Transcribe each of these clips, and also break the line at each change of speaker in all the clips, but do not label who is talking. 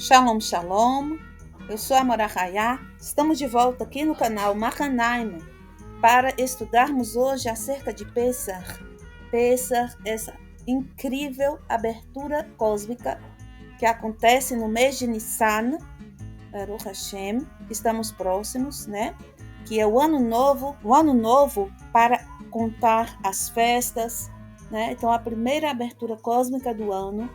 Shalom, shalom. Eu sou a Mora Hayá. Estamos de volta aqui no canal Mahanaim para estudarmos hoje acerca de Pesach. Pesach, essa incrível abertura cósmica que acontece no mês de Nissan, Baruch Hashem. Estamos próximos, né? Que é o ano novo para contar as festas, né? Então a primeira abertura cósmica do ano,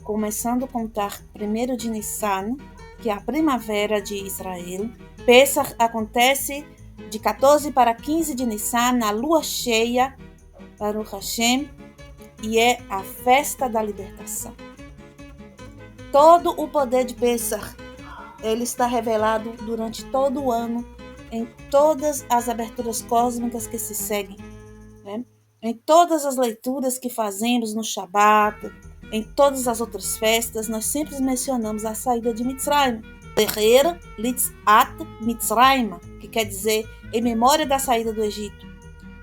começando a contar 1º de Nissan, que é a primavera de Israel. Pesach acontece de 14 para 15 de Nissan, na lua cheia, Baruch Hashem, e é a festa da libertação. Todo o poder de Pesach, ele está revelado durante todo o ano, em todas as aberturas cósmicas que se seguem, né? Em todas as leituras que fazemos no Shabat, em todas as outras festas, nós sempre mencionamos a saída de Mitzrayim. Zecher Litzat Mitzrayim, que quer dizer em memória da saída do Egito.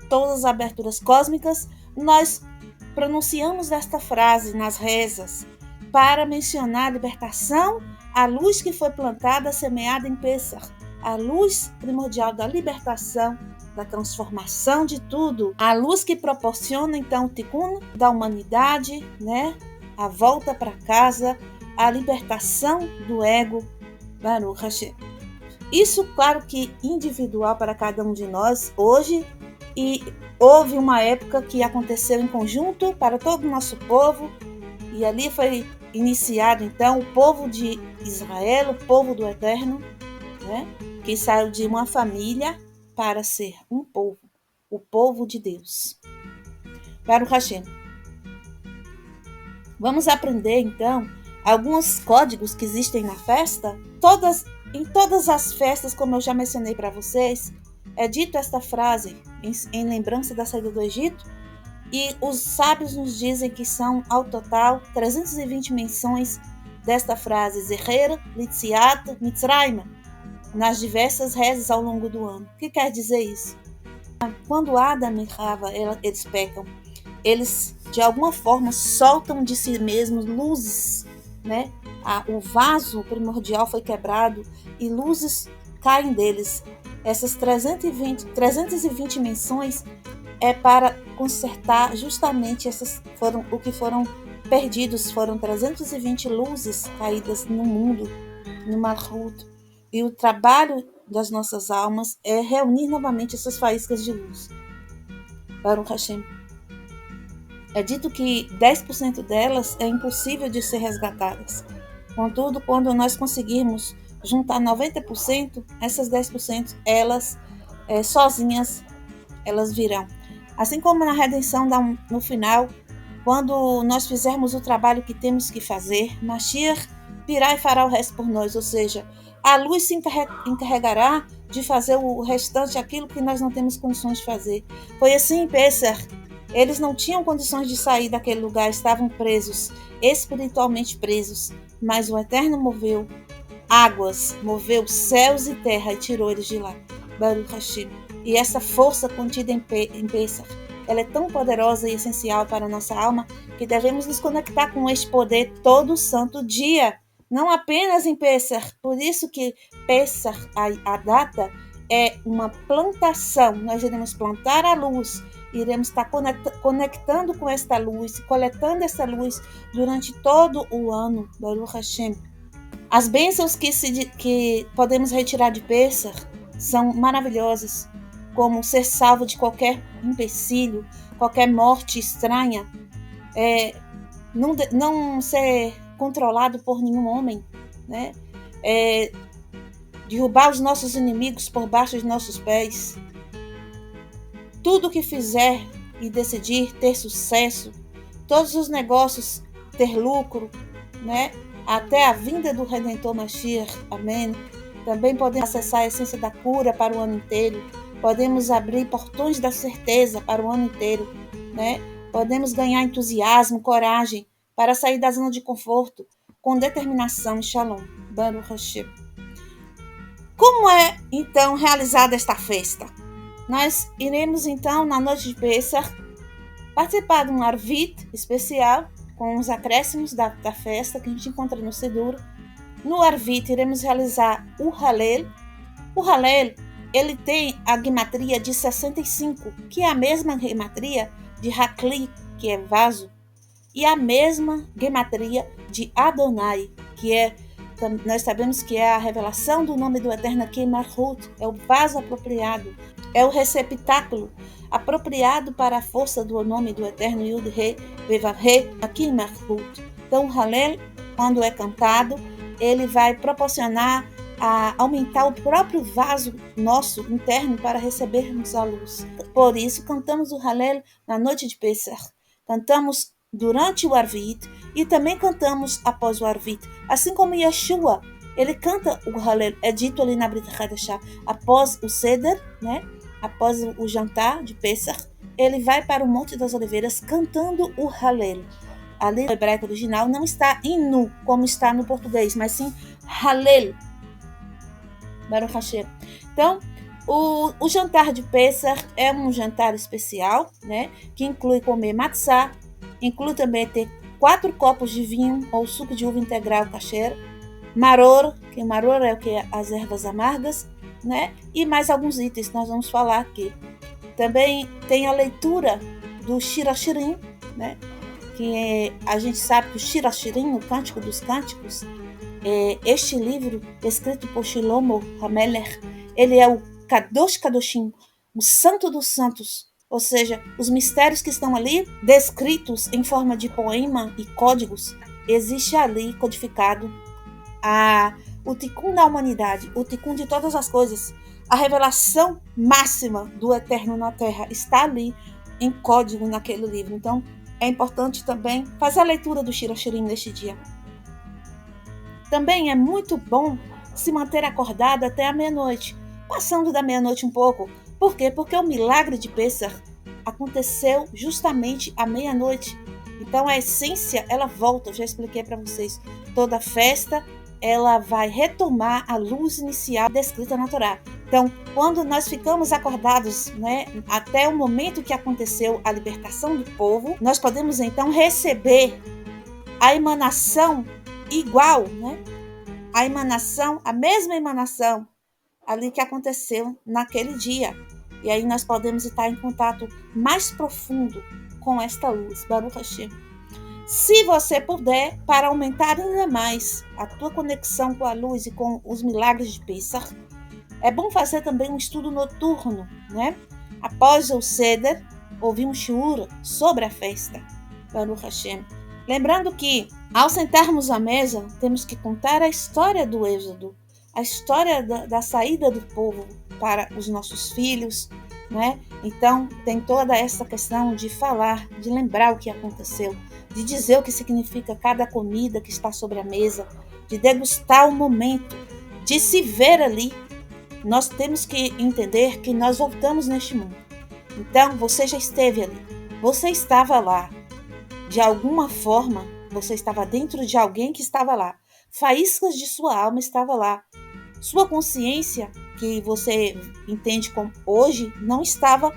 Todas as aberturas cósmicas, nós pronunciamos esta frase nas rezas para mencionar a libertação, a luz que foi plantada, semeada em Pesach, a luz primordial da libertação, da transformação de tudo, a luz que proporciona então o tikkun da humanidade, né? A volta para casa, a libertação do ego, Baruch Hashem. Isso, claro que individual para cada um de nós hoje, e houve uma época que aconteceu em conjunto para todo o nosso povo, e ali foi iniciado então o povo de Israel, o povo do Eterno, né? Que saiu de uma família para ser um povo, o povo de Deus. Baruch Hashem. Vamos aprender então alguns códigos que existem na festa. Em todas as festas, como eu já mencionei para vocês, é dito esta frase em lembrança da saída do Egito, e os sábios nos dizem que são, ao total, 320 menções desta frase, Zecher Litziat Mitzrayim, nas diversas rezas ao longo do ano. O que quer dizer isso? Quando Adam e Rava eles pecam, eles de alguma forma soltam de si mesmos luzes, né? O vaso primordial foi quebrado e luzes caem deles. Essas 320 menções é para consertar justamente o que foram perdidos. Foram 320 luzes caídas no mundo, no Malchut. E o trabalho das nossas almas é reunir novamente essas faíscas de luz. Baruch Hashem. É dito que 10% delas é impossível de ser resgatadas. Contudo, quando nós conseguirmos juntar 90%, essas 10%, elas sozinhas, elas virão. Assim como na redenção, no final, quando nós fizermos o trabalho que temos que fazer, Mashiach virá e fará o resto por nós, ou seja, a luz se encarregará de fazer o restante, aquilo que nós não temos condições de fazer. Foi assim em Pesach. Eles não tinham condições de sair daquele lugar, estavam presos, espiritualmente presos, mas o Eterno moveu águas, moveu céus e terra e tirou eles de lá. Baruch Hashem. E essa força contida em Pesach, ela é tão poderosa e essencial para a nossa alma que devemos nos conectar com este poder todo santo dia, não apenas em Pesach. Por isso que Pesach, a data, é uma plantação. Nós iremos plantar a luz, iremos estar conectando com esta luz, coletando essa luz durante todo o ano. Baruch Hashem. As bênçãos que podemos retirar de Pesach são maravilhosas, como ser salvo de qualquer empecilho, qualquer morte estranha, não ser controlado por nenhum homem, né? Derrubar os nossos inimigos por baixo de nossos pés. Tudo que fizer e decidir ter sucesso, todos os negócios ter lucro, né? Até a vinda do Redentor Mashiach, amém. Também podemos acessar a essência da cura para o ano inteiro. Podemos abrir portões da certeza para o ano inteiro, né? Podemos ganhar entusiasmo, coragem para sair da zona de conforto com determinação e shalom. Baruch Hashem. Como é, então, realizada esta festa? Nós iremos, então, na noite de Pesach, participar de um Arvit especial, com os acréscimos da festa que a gente encontra no Siddur, No Arvit, iremos realizar o Hallel. O Hallel, ele tem a gematria de 65, que é a mesma gematria de Hakli, que é vaso, e a mesma gematria de Adonai, que nós sabemos que é a revelação do nome do Eterno aqui em Malchut, é o vaso apropriado, é o receptáculo apropriado para a força do nome do Eterno Yud-He, Vevav-He, aqui em Malchut. Então, o Hallel, quando é cantado, ele vai proporcionar a aumentar o próprio vaso nosso interno para recebermos a luz. Por isso, cantamos o Hallel na noite de Pesach. Cantamos durante o Arvit e também cantamos após o Arvit. Assim como Yeshua, ele canta o Hallel, é dito ali na Brit Hadashah, após o Seder, né? Após o jantar de Pesach, ele vai para o Monte das Oliveiras cantando o Hallel. Ali no hebraico original não está Inu, como está no português, mas sim Hallel. Baruch Hashem. Então, o jantar de Pesach é um jantar especial, né? Que inclui comer matzá, inclui também ter 4 copos de vinho ou suco de uva integral kasher, maror, que maror é o que? As ervas amargas, né? E mais alguns itens que nós vamos falar aqui. Também tem a leitura do Shir Hashirim, né? Que a gente sabe que o Shir Hashirim, o Cântico dos Cânticos, este livro, escrito por Shlomo HaMelech, ele é o Kadosh Kadoshim, o Santo dos Santos, ou seja, os mistérios que estão ali descritos em forma de poema e códigos, existe ali codificado o Tikkun da humanidade, o Tikkun de todas as coisas, a revelação máxima do Eterno na Terra está ali em código naquele livro. Então, é importante também fazer a leitura do Shir Hashirim neste dia. Também é muito bom se manter acordado até a meia-noite, passando da meia-noite um pouco. Por quê? Porque o milagre de Pesach aconteceu justamente à meia-noite. Então a essência, ela volta, eu já expliquei para vocês. Toda festa, ela vai retomar a luz inicial descrita na Torá. Então, quando nós ficamos acordados, né, até o momento que aconteceu a libertação do povo, nós podemos então receber a emanação igual, né? A mesma emanação ali que aconteceu naquele dia. E aí nós podemos estar em contato mais profundo com esta luz, Baruch Hashem. Se você puder, para aumentar ainda mais a tua conexão com a luz e com os milagres de Pesach, é bom fazer também um estudo noturno, né? Após o Seder, ouvir um shiur sobre a festa, Baruch Hashem. Lembrando que, ao sentarmos à mesa, temos que contar a história do Êxodo, a história da saída do povo para os nossos filhos, né? Então, tem toda essa questão de falar, de lembrar o que aconteceu, de dizer o que significa cada comida que está sobre a mesa, de degustar o momento, de se ver ali. Nós temos que entender que nós voltamos neste mundo. Então, você já esteve ali, você estava lá. De alguma forma, você estava dentro de alguém que estava lá. Faíscas de sua alma estavam lá. Sua consciência, que você entende como hoje, não estava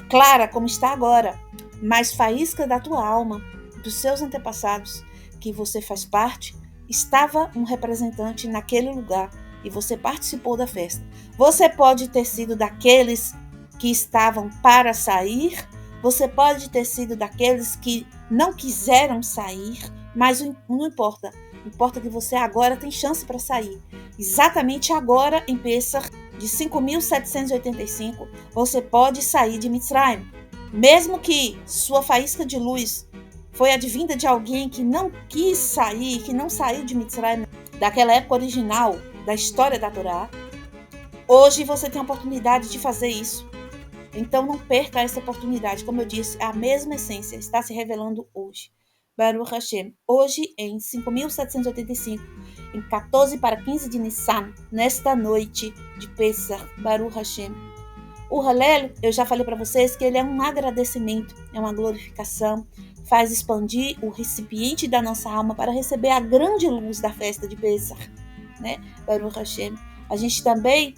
clara como está agora. Mas faísca da tua alma, dos seus antepassados, que você faz parte, estava um representante naquele lugar e você participou da festa. Você pode ter sido daqueles que estavam para sair, você pode ter sido daqueles que não quiseram sair, mas não importa. Importa que você agora tem chance para sair. Exatamente agora, em Pesach de 5.785, você pode sair de Mitzrayim. Mesmo que sua faísca de luz foi advinda de alguém que não quis sair, que não saiu de Mitzrayim, daquela época original da história da Torá, hoje você tem a oportunidade de fazer isso. Então não perca essa oportunidade. Como eu disse, a mesma essência está se revelando hoje. Baruch Hashem. Hoje, em 5.785, em 14 para 15 de Nissan, nesta noite de Pesach, Baruch Hashem. O Hallel, eu já falei para vocês que ele é um agradecimento, é uma glorificação, faz expandir o recipiente da nossa alma para receber a grande luz da festa de Pesach, né? Baruch Hashem. A gente também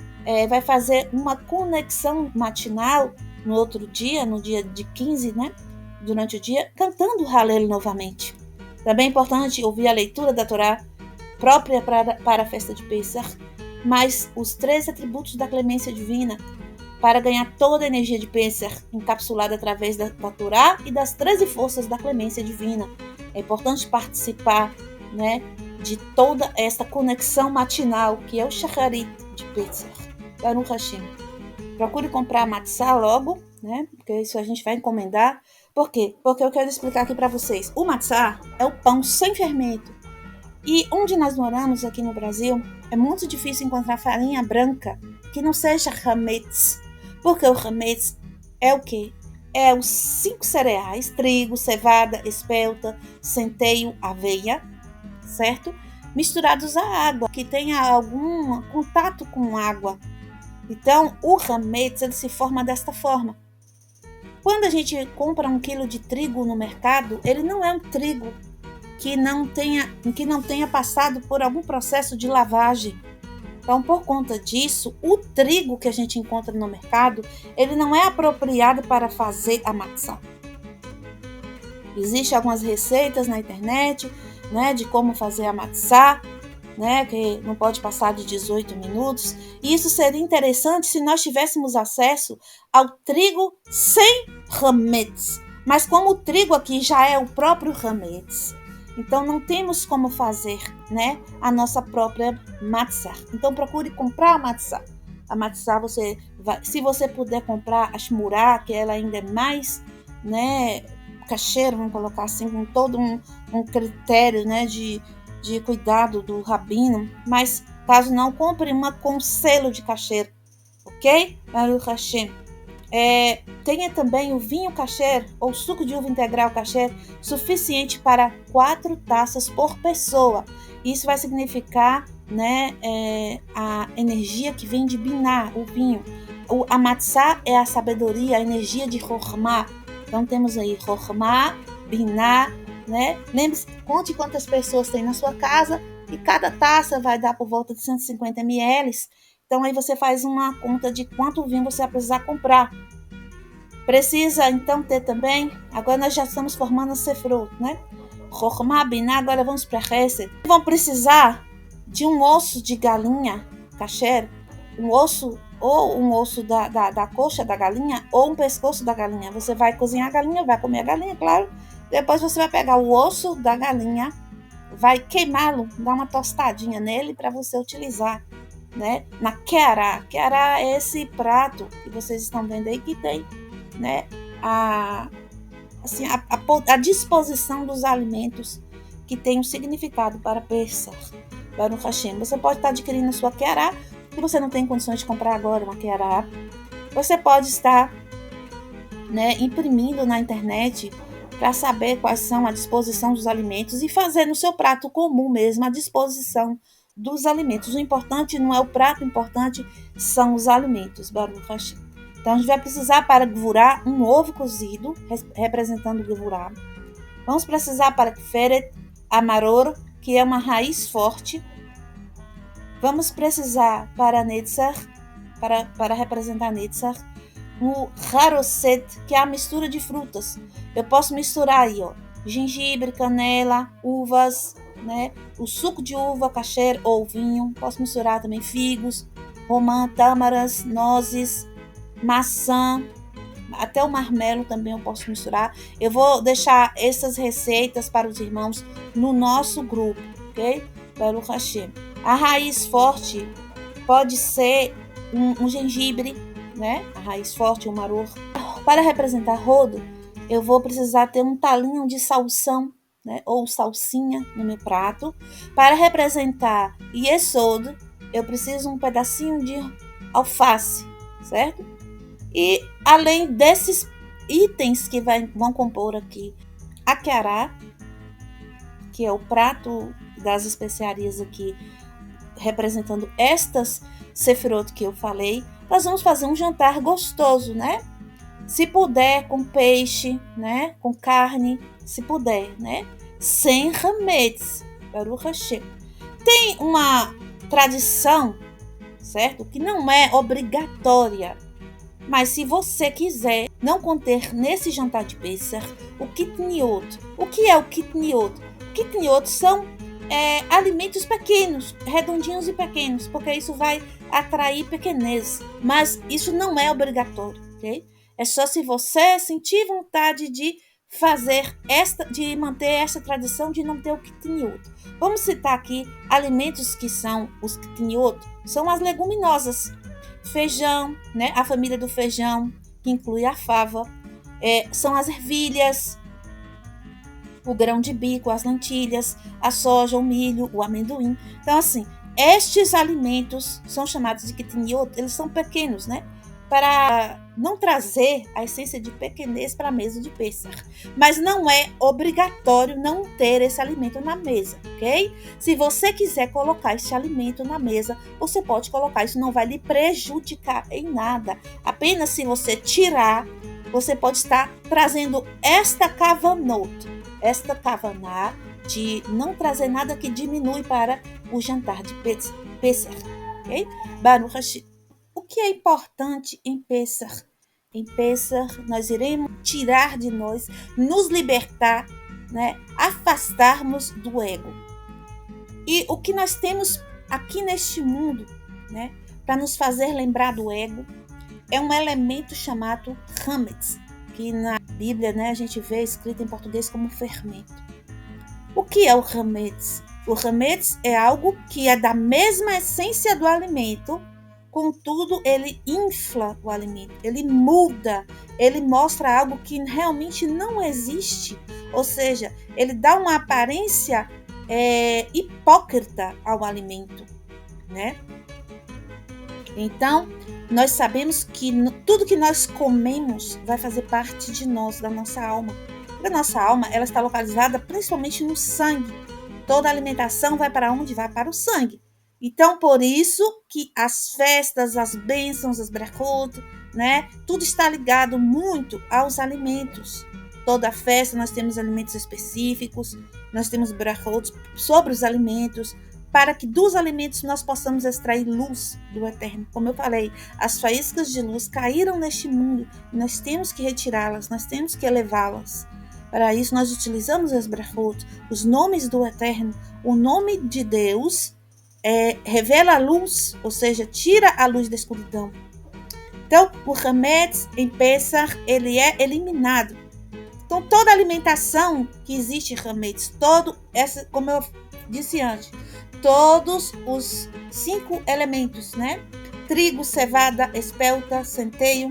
vai fazer uma conexão matinal no outro dia, no dia de 15, né? Durante o dia, cantando o Hallel novamente. Também é importante ouvir a leitura da Torá própria para a festa de Pesach, mas os 13 atributos da clemência divina para ganhar toda a energia de Pesach encapsulada através da Torá e das 13 forças da clemência divina. É importante participar, né, de toda esta conexão matinal que é o Shacharit de Pesach. Baruch Hashem. Procure comprar a matzá logo, né, porque isso a gente vai encomendar. Por quê? Porque eu quero explicar aqui para vocês. O matzá é o pão sem fermento. E onde nós moramos aqui no Brasil, é muito difícil encontrar farinha branca que não seja hametz. Porque o hametz é o quê? É os 5 cereais, trigo, cevada, espelta, centeio, aveia, certo? Misturados à água, que tenha algum contato com água. Então, o hametz ele se forma desta forma. Quando a gente compra 1 quilo de trigo no mercado, ele não é um trigo que não tenha passado por algum processo de lavagem. Então, por conta disso, o trigo que a gente encontra no mercado, ele não é apropriado para fazer a matzá. Existem algumas receitas na internet, né, de como fazer a matzá, né, que não pode passar de 18 minutos. E isso seria interessante se nós tivéssemos acesso ao trigo sem hametz. Mas como o trigo aqui já é o próprio hametz, então não temos como fazer, né, a nossa própria matzá. Então procure comprar a matzá. A matzá você vai, se você puder comprar a shmurá, que ela ainda é mais, né, cacheiro, vamos colocar assim, com todo um critério, né, de cuidado do rabino, mas caso não, compre uma com selo de cacheiro, ok? Baruch Hashem. Tenha também o vinho kasher ou suco de uva integral kasher suficiente para 4 taças por pessoa. Isso vai significar, né, a energia que vem de biná, o vinho. A matzá é a sabedoria, a energia de Chokhmah. Então temos aí Chokhmah, biná, né? Lembre-se, conte quantas pessoas tem na sua casa e cada taça vai dar por volta de 150 ml. Então aí você faz uma conta de quanto vinho você vai precisar comprar. Precisa então ter também, agora nós já estamos formando a Sefirot, né? Chokhmah, Biná, agora vamos para Hesed. Vão precisar de um osso de galinha kasher, um osso ou um osso da coxa da galinha ou um pescoço da galinha. Você vai cozinhar a galinha, vai comer a galinha, claro. Depois você vai pegar o osso da galinha, vai queimá-lo, dar uma tostadinha nele para você utilizar, né? Na keará. Keará é esse prato que vocês estão vendo aí que tem, né, a disposição dos alimentos que tem um significado para Pesach, Baruch Hashem. Você pode estar adquirindo a sua keará, se você não tem condições de comprar agora uma keará. Você pode estar, né, imprimindo na internet para saber quais são a disposição dos alimentos e fazer no seu prato comum mesmo a disposição dos alimentos. O importante não é o prato, o importante são os alimentos, Baruch Hashem. Então, a gente vai precisar para gvurá um ovo cozido, representando o gvurá. Vamos precisar para kferet amaror, que é uma raiz forte. Vamos precisar para netzach, para representar netzach, o haroset, que é a mistura de frutas. Eu posso misturar aí, ó, gengibre, canela, uvas, né, o suco de uva, kasher ou vinho. Posso misturar também figos, romã, tâmaras, nozes, maçã, até o marmelo também eu posso misturar. Eu vou deixar essas receitas para os irmãos no nosso grupo, ok? Baruch Hashem. A raiz forte pode ser um gengibre, né? A raiz forte, um maror. Para representar rodo, eu vou precisar ter um talinho de salsão, né? Ou salsinha no meu prato. Para representar yesod, eu preciso um pedacinho de alface, certo? E além desses itens que vão compor aqui a keará, que é o prato das especiarias aqui, representando estas sefirot que eu falei, nós vamos fazer um jantar gostoso, né? Se puder, com peixe, né? Com carne, se puder, né? Sem hametz, Baruch Hashem. Tem uma tradição, certo? Que não é obrigatória. Mas se você quiser não conter nesse jantar de Pesach o kitniot. O que é o kitniot? O kitniot são alimentos pequenos, redondinhos e pequenos, porque isso vai atrair pequenez. Mas isso não é obrigatório, ok? É só se você sentir vontade de de manter essa tradição de não ter o quitinhoto. Vamos citar aqui alimentos que são os quitinhoto, são as leguminosas. Feijão, né? A família do feijão, que inclui a fava, são as ervilhas, o grão de bico, as lentilhas, a soja, o milho, o amendoim. Então, assim, estes alimentos são chamados de quitinioto, eles são pequenos, né? Para não trazer a essência de pequenez para a mesa de Pêssar. Mas não é obrigatório não ter esse alimento na mesa, ok? Se você quiser colocar esse alimento na mesa, você pode colocar, isso não vai lhe prejudicar em nada. Apenas se você tirar, você pode estar trazendo esta kavaná de não trazer nada que diminui para o jantar de Pêssar, ok? Baruch Hashem. O que é importante em Pêssar? Em Pêssar, nós iremos tirar de nós, nos libertar, né? Afastarmos do ego. E o que nós temos aqui neste mundo, né? Para nos fazer lembrar do ego, é um elemento chamado Hametz, que na Bíblia, né, a gente vê escrito em português como fermento. O que é o Hametz? O Hametz é algo que é da mesma essência do alimento, contudo, ele infla o alimento, ele muda, ele mostra algo que realmente não existe, ou seja, ele dá uma aparência hipócrita ao alimento, né? Então, nós sabemos que tudo que nós comemos vai fazer parte de nós, da nossa alma. A nossa alma, ela está localizada principalmente no sangue. Toda alimentação vai para onde? Vai para o sangue. Então, por isso que as festas, as bênçãos, as brachot, né? Tudo está ligado muito aos alimentos. Toda festa nós temos alimentos específicos, nós temos brachot sobre os alimentos, para que dos alimentos nós possamos extrair luz do Eterno. Como eu falei, as faíscas de luz caíram neste mundo e nós temos que retirá-las, nós temos que elevá-las. Para isso nós utilizamos as brachot, os nomes do Eterno. O nome de Deus revela a luz, ou seja, tira a luz da escuridão. Então, o Hametz em Pêssar, ele é eliminado. Então, toda alimentação que existe em Hametz, como eu disse antes, todos os 5 elementos, né? Trigo, cevada, espelta, centeio.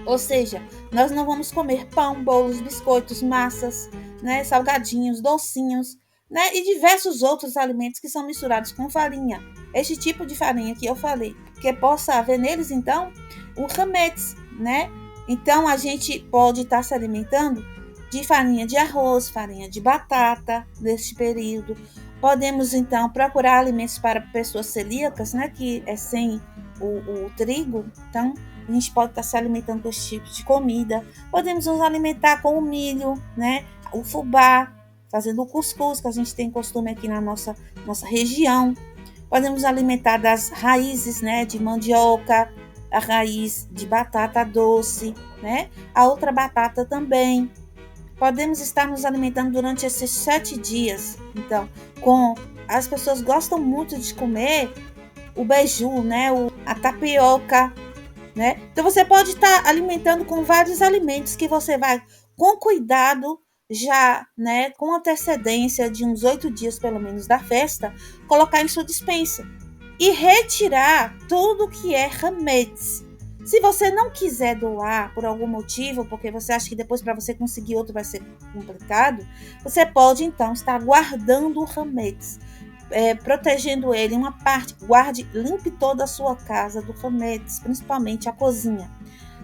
Ou seja, nós não vamos comer pão, bolos, biscoitos, massas, né? Salgadinhos, docinhos, né? E diversos outros alimentos que são misturados com farinha. Este tipo de farinha que eu falei, que possa haver neles, então, o hametz, né? Então, a gente pode estar se alimentando de farinha de arroz, farinha de batata, neste período. Podemos, então, procurar alimentos para pessoas celíacas, né? Que é sem o trigo. Então, a gente pode estar se alimentando com esse tipo de comida. Podemos nos alimentar com o milho, né? O fubá, fazendo o cuscuz, que a gente tem costume aqui na nossa região. Podemos nos alimentar das raízes, né? De mandioca, a raiz de batata doce, né? A outra batata também. Podemos estar nos alimentando durante esses 7 dias. Então, as pessoas gostam muito de comer o beiju, né? A tapioca, né? Então, você pode estar alimentando com vários alimentos que você vai, com cuidado, já, né? Com antecedência de uns 8 dias, pelo menos, da festa, colocar em sua despensa. E retirar tudo que é hametz. Se você não quiser doar por algum motivo, porque você acha que depois para você conseguir outro vai ser complicado, você pode então estar guardando o hametz, protegendo ele uma parte. Guarde, limpe toda a sua casa do hametz, principalmente a cozinha.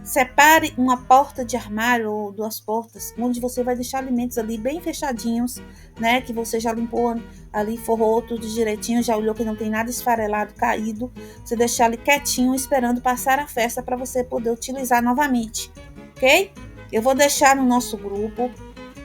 Separe uma porta de armário ou 2 portas, onde você vai deixar alimentos ali bem fechadinhos, né? Que você já limpou ali, forrou tudo direitinho, já olhou que não tem nada esfarelado, caído. Você deixar ali quietinho, esperando passar a festa para você poder utilizar novamente, ok? Eu vou deixar no nosso grupo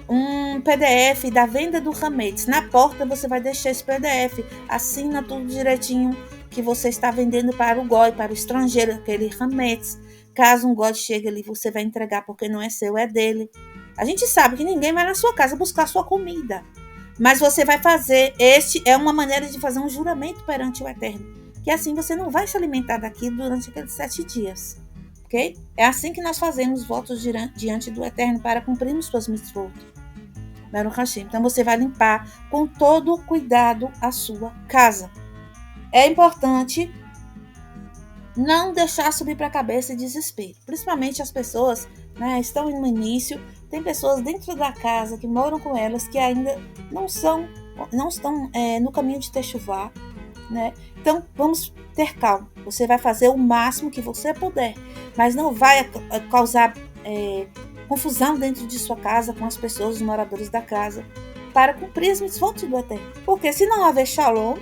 um PDF da venda do hametz. Na porta você vai deixar esse PDF, assina tudo direitinho que você está vendendo para o goi, para o estrangeiro, aquele hametz. Caso um goi chegue ali, você vai entregar porque não é seu, é dele. A gente sabe que ninguém vai na sua casa buscar sua comida. Mas você vai fazer, este é uma maneira de fazer um juramento perante o Eterno, que assim você não vai se alimentar daquilo durante aqueles 7 dias, ok? É assim que nós fazemos votos diante do Eterno para cumprirmos suas mitzvot. Baruch Hashem. Então você vai limpar com todo cuidado a sua casa. É importante não deixar subir para a cabeça e desespero. Principalmente as pessoas, né, estão no início. Tem pessoas dentro da casa que moram com elas que ainda não estão no caminho de techuvá, né? Então vamos ter calma. Você vai fazer o máximo que você puder, mas não vai causar confusão dentro de sua casa com as pessoas, os moradores da casa, para cumprir as mitzvot do Eterno. Porque se não haver shalom,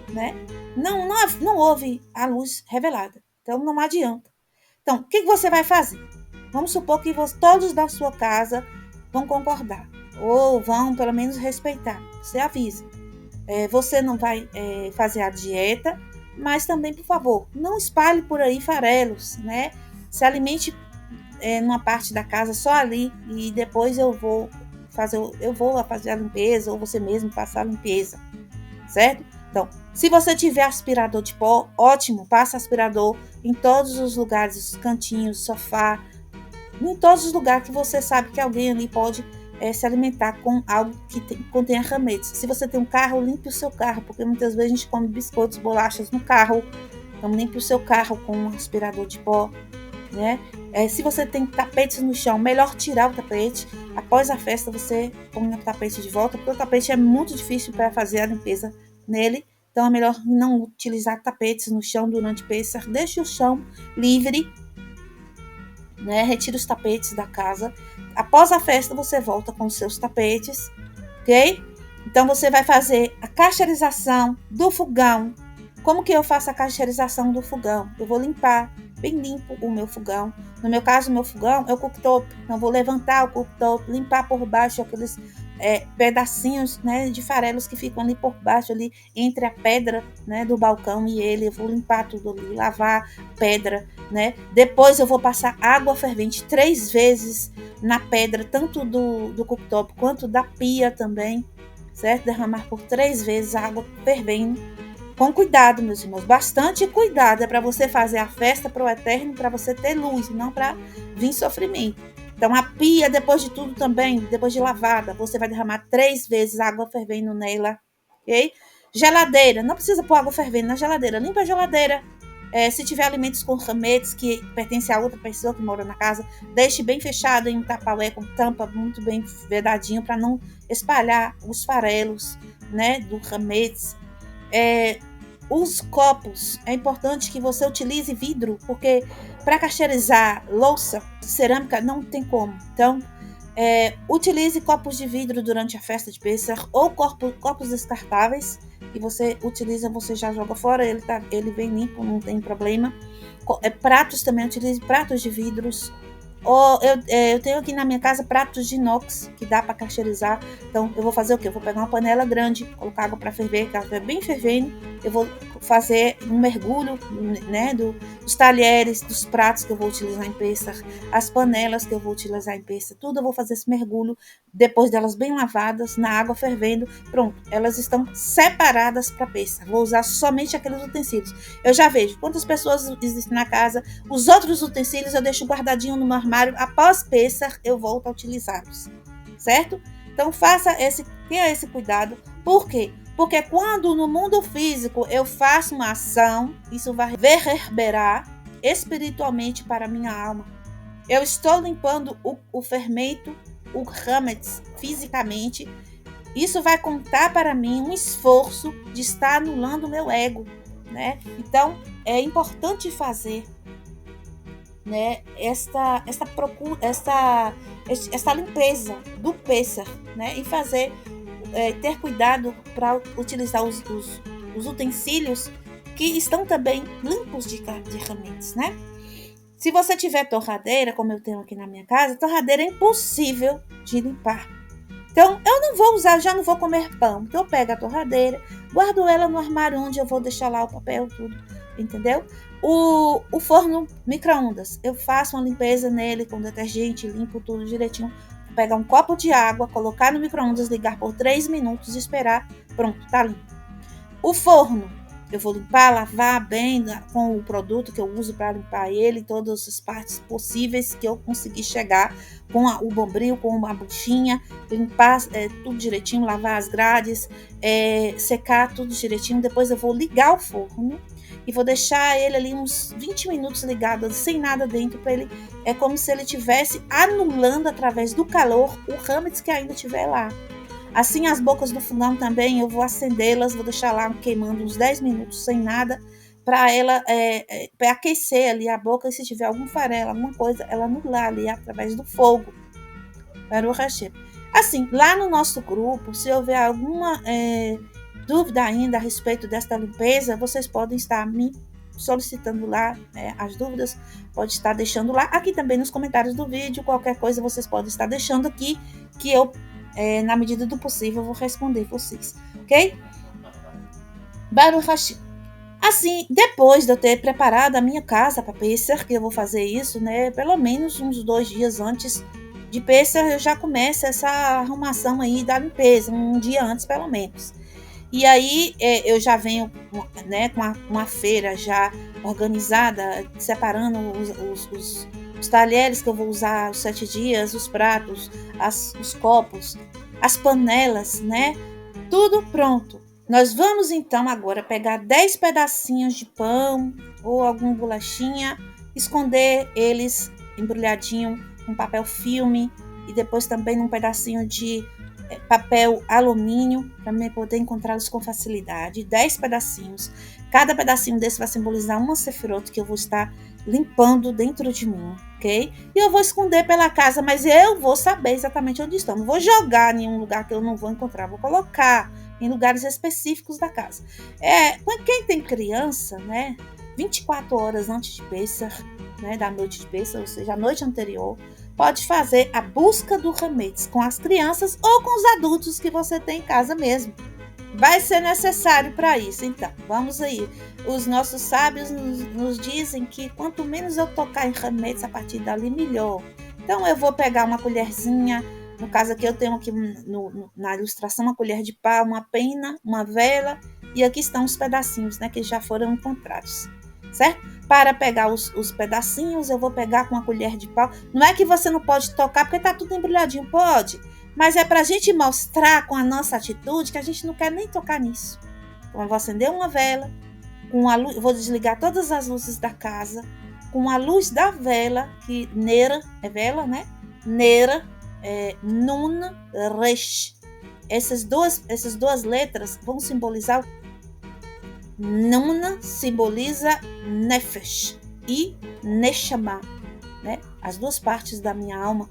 né, não houve a luz revelada. Então não adianta. Então, o que você vai fazer? Vamos supor que todos da sua casa vão concordar, ou vão pelo menos respeitar. Você avisa. Você não vai fazer a dieta, mas também, por favor, não espalhe por aí farelos, né? Se alimente numa parte da casa só ali e depois eu vou fazer a limpeza, ou você mesmo passar a limpeza, certo? Então, se você tiver aspirador de pó, ótimo, passa aspirador em todos os lugares, os cantinhos, sofá, em todos os lugares que você sabe que alguém ali pode se alimentar com algo que contenha hametz. Se você tem um carro, limpe o seu carro, porque muitas vezes a gente come biscoitos, bolachas no carro. Então, limpe o seu carro com um aspirador de pó, né? Se você tem tapetes no chão, melhor tirar o tapete. Após a festa, você põe o tapete de volta, porque o tapete é muito difícil para fazer a limpeza nele. Então, é melhor não utilizar tapetes no chão durante Pêssar. Deixe o chão livre, né? Retire os tapetes da casa. Após a festa, você volta com os seus tapetes, ok? Então, você vai fazer a cacherização do fogão. Como que eu faço a cacherização do fogão? Eu vou limpar bem limpo o meu fogão. No meu caso, o meu fogão é o cooktop. Então, eu vou levantar o cooktop, limpar por baixo aqueles pedacinhos, né, de farelos que ficam ali por baixo, ali entre a pedra, né, do balcão e ele. Eu vou limpar tudo ali, lavar pedra, né? Depois eu vou passar água fervente 3 vezes na pedra, tanto do cooktop quanto da pia também, certo? Derramar por 3 vezes a água fervendo. Com cuidado, meus irmãos, bastante cuidado. É para você fazer a festa para o Eterno, para você ter luz, não para vir sofrimento. Então, a pia, depois de tudo também, depois de lavada, você vai derramar 3 vezes água fervendo nela, ok? Geladeira, não precisa pôr água fervendo na geladeira. Limpa a geladeira. Se tiver alimentos com hametz que pertence a outra pessoa que mora na casa, deixe bem fechado em um tapaué com tampa muito bem vedadinho para não espalhar os farelos, né, do hametz. Os copos, é importante que você utilize vidro, porque para cacherizar louça, cerâmica, não tem como. Então, utilize copos de vidro durante a festa de Pêssar, ou copos descartáveis, que você utiliza, você já joga fora, ele vem limpo, não tem problema. Pratos também, utilize pratos de vidros. Eu tenho aqui na minha casa pratos de inox que dá para cacheirizar. Então eu vou fazer o quê? Eu vou pegar uma panela grande, colocar água para ferver, que ela estiver bem fervendo. Eu vou fazer um mergulho, né, dos talheres, dos pratos que eu vou utilizar em Pêssar, as panelas que eu vou utilizar em Pêssar, tudo eu vou fazer esse mergulho depois delas bem lavadas, na água fervendo. Pronto, elas estão separadas para Pêssar. Vou usar somente aqueles utensílios. Eu já vejo quantas pessoas existem na casa. Os outros utensílios eu deixo guardadinho no meu armário. Após Pêssar, eu volto a utilizá-los, certo? Então tenha esse cuidado. Por quê? Porque quando no mundo físico eu faço uma ação, isso vai reverberar espiritualmente para a minha alma. Eu estou limpando o fermento, o hametz, fisicamente. Isso vai contar para mim um esforço de estar anulando o meu ego, né? Então, é importante fazer, né, esta limpeza do Pêssar, né? E ter cuidado para utilizar os utensílios que estão também limpos de hametz, né? Se você tiver torradeira, como eu tenho aqui na minha casa, torradeira é impossível de limpar. Então, eu não vou usar, já não vou comer pão. Então, eu pego a torradeira, guardo ela no armário onde eu vou deixar lá o papel, tudo, entendeu? O forno micro-ondas, eu faço uma limpeza nele com detergente, limpo tudo direitinho. pegar um copo de água, colocar no micro-ondas, ligar por 3 minutos e esperar. Pronto, tá limpo. O forno, eu vou limpar, lavar bem com o produto que eu uso para limpar ele, todas as partes possíveis que eu conseguir chegar, com o bombril, com a buchinha, limpar tudo direitinho, lavar as grades, secar tudo direitinho. Depois eu vou ligar o forno e vou deixar ele ali uns 20 minutos ligado, sem nada dentro, para ele, é como se ele estivesse anulando através do calor o hametz que ainda estiver lá. Assim, as bocas do fogão também, eu vou acendê-las, vou deixar lá queimando uns 10 minutos sem nada, para ela pra aquecer ali a boca, e se tiver algum farelo, alguma coisa, ela anular ali através do fogo. Para o recheio. Assim, lá no nosso grupo, se houver alguma dúvida ainda a respeito desta limpeza, vocês podem estar me solicitando lá as dúvidas, pode estar deixando lá. Aqui também nos comentários do vídeo, qualquer coisa vocês podem estar deixando aqui, que eu, na medida do possível, vou responder vocês, ok? Baruch Hashem. Assim, depois de eu ter preparado a minha casa para Pêssar, que eu vou fazer isso, né, pelo menos uns 2 dias antes de Pêssar, eu já começo essa arrumação aí da limpeza, um dia antes pelo menos. E aí eu já venho, né, com uma feira já organizada, separando os talheres que eu vou usar os 7 dias, os pratos, os copos, as panelas, né, tudo pronto. Nós vamos então agora pegar 10 pedacinhos de pão ou alguma bolachinha, esconder eles embrulhadinho com papel filme e depois também num pedacinho de papel alumínio para eu poder encontrá-los com facilidade. 10 pedacinhos. Cada pedacinho desse vai simbolizar uma sefirot que eu vou estar limpando dentro de mim, ok? E eu vou esconder pela casa, mas eu vou saber exatamente onde estão. Não vou jogar em um lugar que eu não vou encontrar, vou colocar em lugares específicos da casa. Quem tem criança, né, 24 horas antes de Pêssar, né, da noite de Pêssar, ou seja, a noite anterior, pode fazer a busca do hametz com as crianças ou com os adultos que você tem em casa mesmo. Vai ser necessário para isso. Então, vamos aí. Os nossos sábios nos dizem que quanto menos eu tocar em hametz, a partir dali, melhor. Então, eu vou pegar uma colherzinha. No caso aqui, eu tenho aqui na ilustração uma colher de pau, uma pena, uma vela, e aqui estão os pedacinhos, né, que já foram encontrados, certo? Para pegar os pedacinhos, eu vou pegar com a colher de pau. Não é que você não pode tocar, porque está tudo embrulhadinho, pode, mas é para a gente mostrar com a nossa atitude que a gente não quer nem tocar nisso. Então, eu vou acender uma vela, vou desligar todas as luzes da casa, com a luz da vela, que Nera é vela, né? Nera Nun Resh. Essas duas letras vão simbolizar. Nun simboliza Nefesh e Neshama, né? As duas partes da minha alma.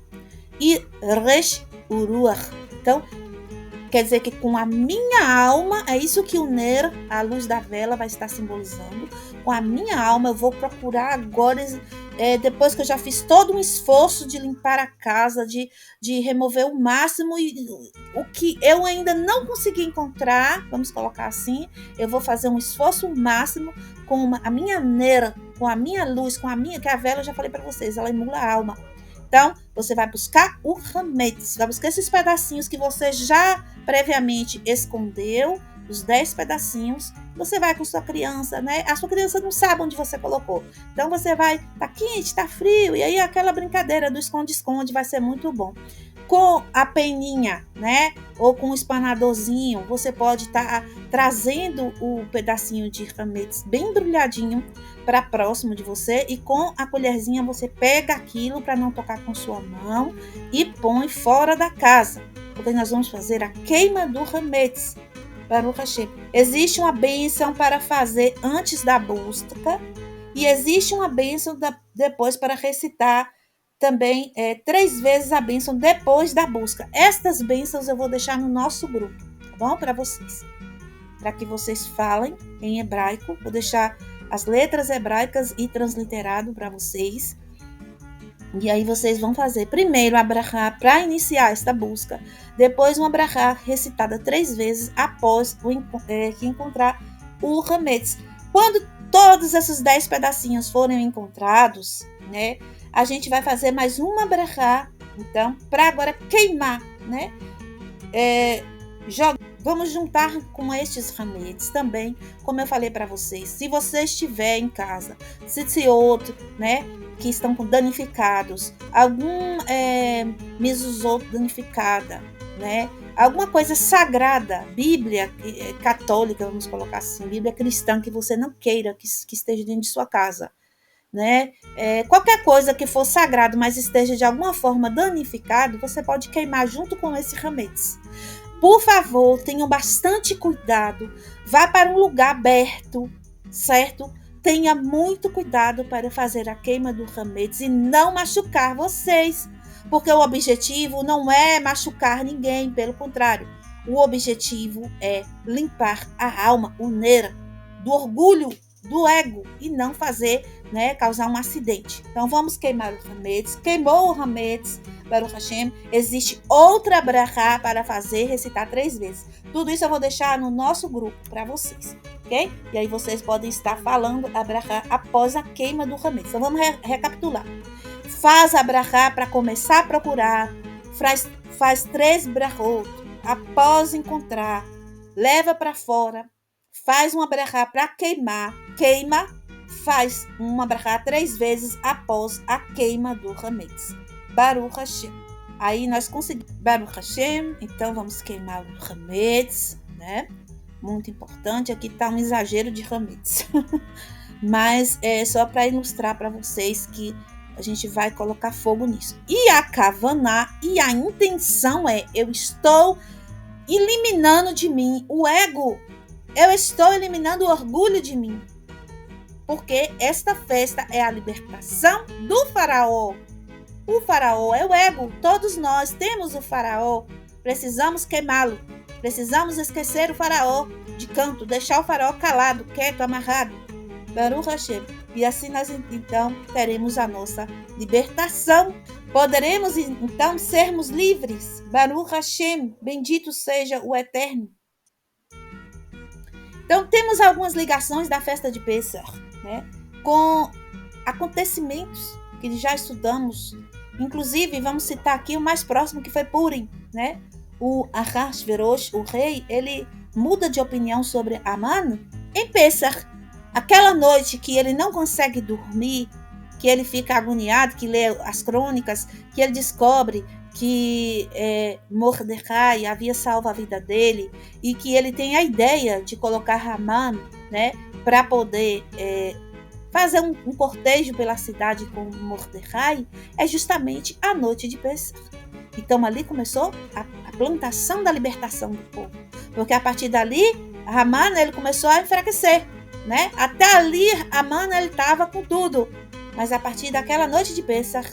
E Resh Uruach. Então, quer dizer que com a minha alma, é isso que o Ner, a luz da vela, vai estar simbolizando. Com a minha alma, eu vou procurar agora, depois que eu já fiz todo um esforço de limpar a casa, de remover o máximo, e o que eu ainda não consegui encontrar, vamos colocar assim, eu vou fazer um esforço máximo com a minha Ner, com a minha luz, que a vela, eu já falei para vocês, ela emula a alma. Então, você vai buscar o hametz, vai buscar esses pedacinhos que você já previamente escondeu, os 10 pedacinhos, você vai com sua criança, né? A sua criança não sabe onde você colocou. Então, você vai, tá quente, tá frio, e aí aquela brincadeira do esconde-esconde vai ser muito bom. Com a peninha, né? Ou com o espanadorzinho, você pode estar trazendo o pedacinho de hametz bem embrulhadinho para próximo de você, e com a colherzinha você pega aquilo para não tocar com sua mão e põe fora da casa, porque nós vamos fazer a queima do hametz. Baruch Hashem. Existe uma bênção para fazer antes da busca e existe uma bênção depois para recitar também 3 vezes a bênção depois da busca. Estas bênçãos eu vou deixar no nosso grupo, tá bom? Para vocês. Para que vocês falem em hebraico. Vou deixar as letras hebraicas e transliterado para vocês. E aí vocês vão fazer primeiro a brachá para iniciar esta busca. Depois uma brachá recitada 3 vezes após que encontrar o hametz. Quando todos esses 10 pedacinhos forem encontrados, né, a gente vai fazer mais uma brachá Então, para agora queimar, né? Vamos juntar com estes rametes também, como eu falei para vocês. Se você estiver em casa, se outro, né, que estão danificados, algum mezuzot danificada, né, alguma coisa sagrada, Bíblia católica, vamos colocar assim, Bíblia cristã que você não queira que esteja dentro de sua casa, né? Qualquer coisa que for sagrado, mas esteja de alguma forma danificado, você pode queimar junto com esse rametes. Por favor, tenham bastante cuidado. Vá para um lugar aberto, certo? Tenha muito cuidado para fazer a queima do rametes e não machucar vocês, porque o objetivo não é machucar ninguém, pelo contrário. O objetivo é limpar a alma, o nera, do orgulho, do ego e não fazer, né, causar um acidente. Então vamos queimar o rametes. Queimou o rametes, Baruch Hashem, existe outra brachá para fazer, recitar 3 vezes. Tudo isso eu vou deixar no nosso grupo para vocês, ok? E aí vocês podem estar falando a brachá após a queima do rametes. Então vamos recapitular. Faz a brachá para começar a procurar, faz 3 brachot, após encontrar, leva para fora, faz uma brachá para queimar, queima, faz uma brachá 3 vezes após a queima do rametes. Baruch Hashem. Aí nós conseguimos Baruch Hashem, então vamos queimar o rametes, né? Muito importante, aqui está um exagero de rametes. Mas é só para ilustrar para vocês que a gente vai colocar fogo nisso. E a kavaná, e a intenção é, eu estou eliminando de mim o ego, eu estou eliminando o orgulho de mim, porque esta festa é a libertação do faraó. O faraó é o ego, todos nós temos o faraó, precisamos queimá-lo, precisamos esquecer o faraó de canto, deixar o faraó calado, quieto, amarrado. Baruch Hashem. E assim nós então teremos a nossa libertação, poderemos então sermos livres. Baruch Hashem, bendito seja o Eterno. Então temos algumas ligações da festa de Pessah, né, com acontecimentos que já estudamos. Inclusive, vamos citar aqui o mais próximo, que foi Purim, né? O Ahasverosh, o rei, ele muda de opinião sobre Aman em Pessah. Aquela noite que ele não consegue dormir, que ele fica agoniado, que lê as crônicas, que ele descobre que Mordecai havia salvo a vida dele e que ele tem a ideia de colocar Haman, né, para poder fazer um cortejo pela cidade com Mordecai, é justamente a noite de Pessah. Então ali começou a plantação da libertação do povo, porque a partir dali Haman ele começou a enfraquecer, né? Até ali Haman ele estava com tudo, mas a partir daquela noite de Pessah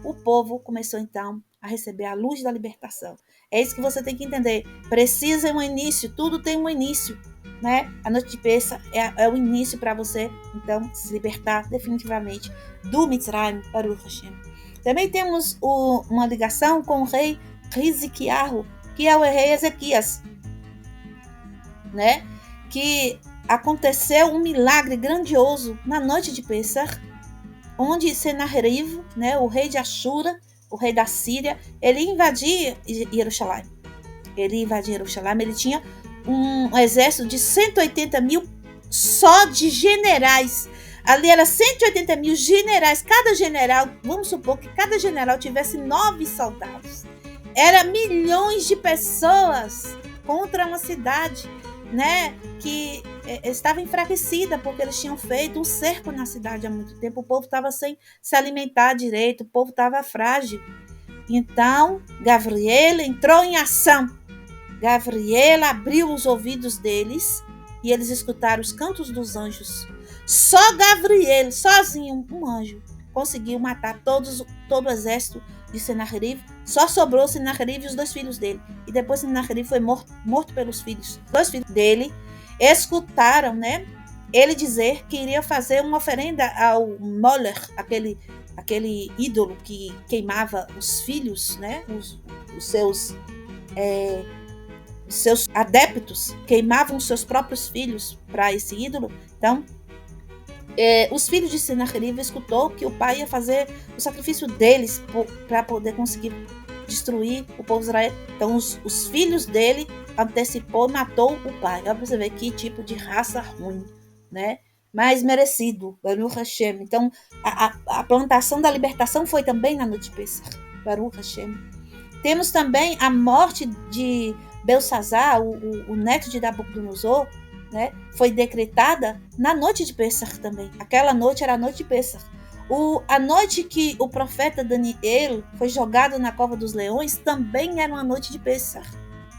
o povo começou então a receber a luz da libertação. É isso que você tem que entender. Precisa um início, tudo tem um início, né? A noite de Pessah é o início para você, então, se libertar definitivamente do Mitzrayim, Baruch Hashem. Também temos uma ligação com o rei Hiziquiahu, que é o rei Ezequias, né? Que aconteceu um milagre grandioso na noite de Pessah, onde Senaqueribe, né, o rei de Ashura, o rei da Síria, ele invadia Jerusalém. Ele tinha um exército de 180 mil só de generais. Ali era 180 mil generais. Cada general, vamos supor que cada general tivesse 9 soldados. Era milhões de pessoas contra uma cidade, né, que estava enfraquecida, porque eles tinham feito um cerco na cidade há muito tempo. O povo estava sem se alimentar direito, o povo estava frágil. Então, Gabriel entrou em ação. Gabriel abriu os ouvidos deles e eles escutaram os cantos dos anjos. Só Gabriel, sozinho, um anjo, conseguiu matar todo o exército de Senaqueribe. Só sobrou Senaqueribe e os 2 filhos dele. E depois Senaqueribe foi morto pelos filhos. 2 filhos dele escutaram, né, ele dizer que iria fazer uma oferenda ao Moller, aquele ídolo que queimava os filhos, né, os seus adeptos queimavam seus próprios filhos para esse ídolo. Então, os filhos de Senaqueribe escutou que o pai ia fazer o sacrifício deles para poder conseguir destruir o povo de Israel. Então os filhos dele antecipou, matou o pai. Olha para você ver que tipo de raça ruim, né? Mas merecido, Baruch Hashem. Então a plantação da libertação foi também na noite de Pesach, Baruch Hashem. Temos também a morte de Belsazar, o neto de Nabucodonosor, né? Foi decretada na noite de Pesach também. Aquela noite era a noite de Pesach. A noite que o profeta Daniel foi jogado na cova dos leões também era uma noite de Pesach.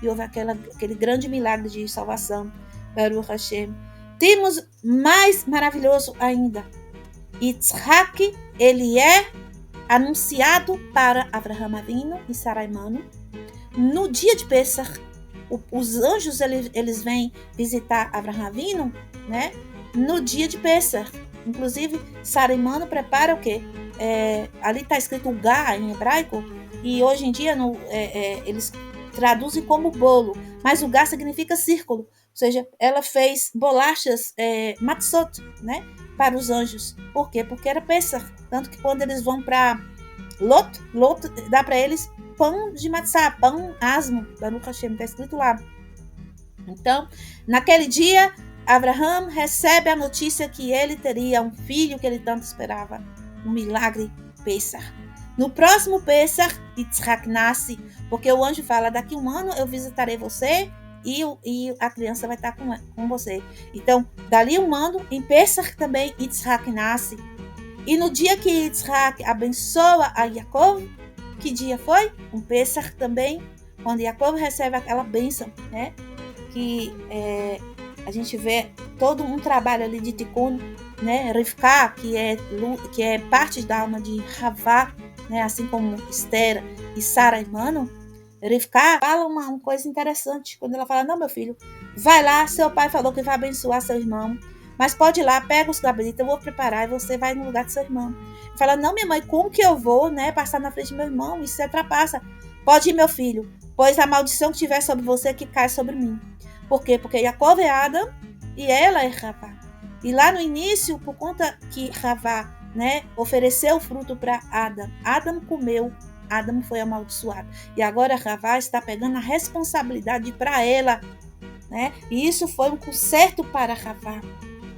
E houve aquele grande milagre de salvação. Baruch Hashem. Temos mais maravilhoso ainda. Yitzhak, ele é anunciado para Avraham Avinu e Sarai Mano. No dia de Pesach, os anjos eles vêm visitar Avraham Avinu, né? No dia de Pesach. Inclusive, Sarai Mano prepara o quê? Ali está escrito Gá em hebraico, e hoje em dia eles traduzem como bolo, mas o Gá significa círculo. Ou seja, ela fez bolachas matzot, né? Para os anjos. Por quê? Porque era Pesach. Tanto que quando eles vão para Lot dá para eles pão de matzá, pão asmo, Baruch Hashem, está escrito lá. Então, naquele dia, Abraham recebe a notícia que ele teria um filho que ele tanto esperava, um milagre Pesach. No próximo Pesach, Yitzhak nasce, porque o anjo fala, daqui um ano eu visitarei você e a criança vai estar com você. Então, dali um ano, em Pesach também, Yitzhak nasce. E no dia que Yitzhak abençoa a Yaakov, que dia foi? Um Pesach também, quando Yaakov recebe aquela bênção, né? Que a gente vê todo um trabalho ali de Tikkun, né? Rivka, que é parte da alma de Havá, né? Assim como Esther e Sara e Mano. Rivka fala uma coisa interessante, quando ela fala, não, meu filho, vai lá, seu pai falou que vai abençoar seu irmão, mas pode ir lá, pega os gabritos, eu vou preparar e você vai no lugar do seu irmão. Fala, não, minha mãe, como que eu vou, né, passar na frente do meu irmão? Isso ultrapassa. Pode ir, meu filho, pois a maldição que tiver sobre você que cai sobre mim. Por quê? Porque Jacob é Adam e ela é Havá. E lá no início, por conta que Havá, né, ofereceu o fruto para Adam, Adam comeu, Adam foi amaldiçoado. E agora Havá está pegando a responsabilidade para ela, né? E isso foi um conserto para Havá,